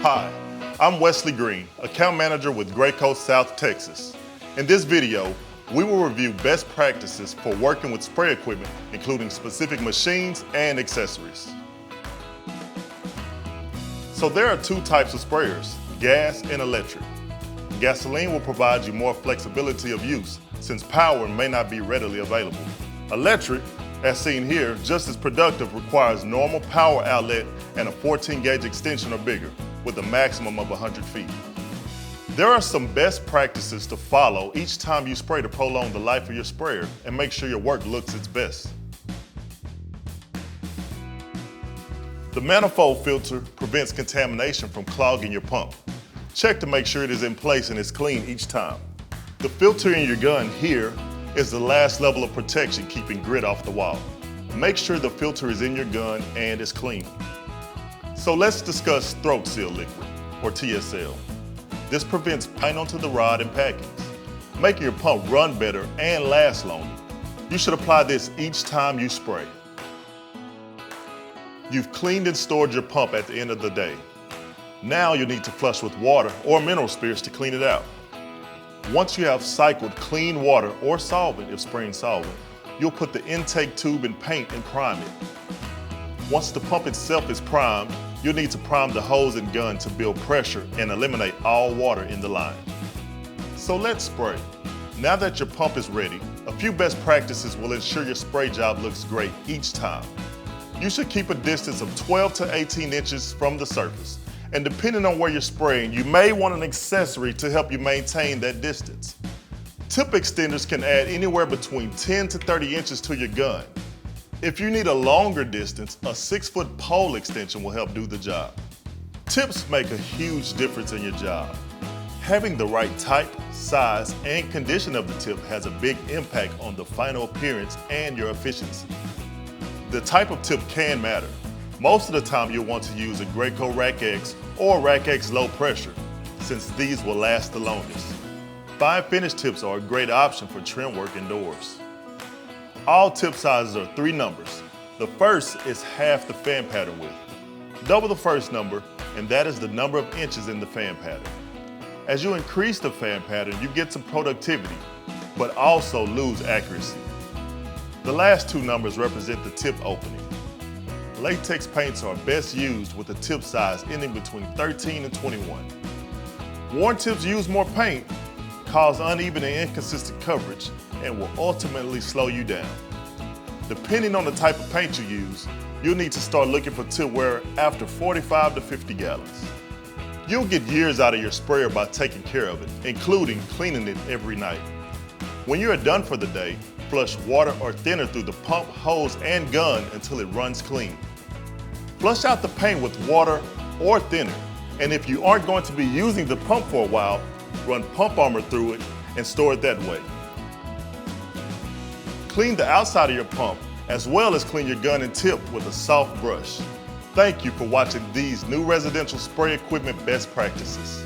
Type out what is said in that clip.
Hi, I'm Wesley Green, Account Manager with Graco South Texas. In this video, we will review best practices for working with spray equipment, including specific machines and accessories. So there are two types of sprayers, gas and electric. Gasoline will provide you more flexibility of use since power may not be readily available. Electric, as seen here, just as productive, requires normal power outlet and a 14-gauge extension or bigger, with a maximum of 100 feet. There are some best practices to follow each time you spray to prolong the life of your sprayer and make sure your work looks its best. The manifold filter prevents contamination from clogging your pump. Check to make sure it is in place and is clean each time. The filter in your gun here is the last level of protection, keeping grit off the wall. Make sure the filter is in your gun and is clean. So let's discuss throat seal liquid, or TSL. This prevents paint onto the rod and packings, making your pump run better and last longer. You should apply this each time you spray. You've cleaned and stored your pump at the end of the day. Now you need to flush with water or mineral spirits to clean it out. Once you have cycled clean water or solvent, if spraying solvent, you'll put the intake tube in paint and prime it. Once the pump itself is primed, you'll need to prime the hose and gun to build pressure and eliminate all water in the line. So let's spray. Now that your pump is ready, a few best practices will ensure your spray job looks great each time. You should keep a distance of 12 to 18 inches from the surface. And depending on where you're spraying, you may want an accessory to help you maintain that distance. Tip extenders can add anywhere between 10 to 30 inches to your gun. If you need a longer distance, a 6-foot pole extension will help do the job. Tips make a huge difference in your job. Having the right type, size, and condition of the tip has a big impact on the final appearance and your efficiency. The type of tip can matter. Most of the time you'll want to use a Graco Rack X or Rack X low pressure, since these will last the longest. Fine finish tips are a great option for trim work indoors. All tip sizes are 3 numbers. The first is half the fan pattern width. Double the first number, and that is the number of inches in the fan pattern. As you increase the fan pattern, you get some productivity, but also lose accuracy. The last 2 numbers represent the tip opening. Latex paints are best used with a tip size ending between 13 and 21. Worn tips use more paint, cause uneven and inconsistent coverage, and will ultimately slow you down. Depending on the type of paint you use, you'll need to start looking for tip wear after 45 to 50 gallons. You'll get years out of your sprayer by taking care of it, including cleaning it every night. When you are done for the day, flush water or thinner through the pump, hose, and gun until it runs clean. Flush out the paint with water or thinner, and if you aren't going to be using the pump for a while, run pump armor through it and store it that way. Clean the outside of your pump, as well as clean your gun and tip with a soft brush. Thank you for watching these new residential spray equipment best practices.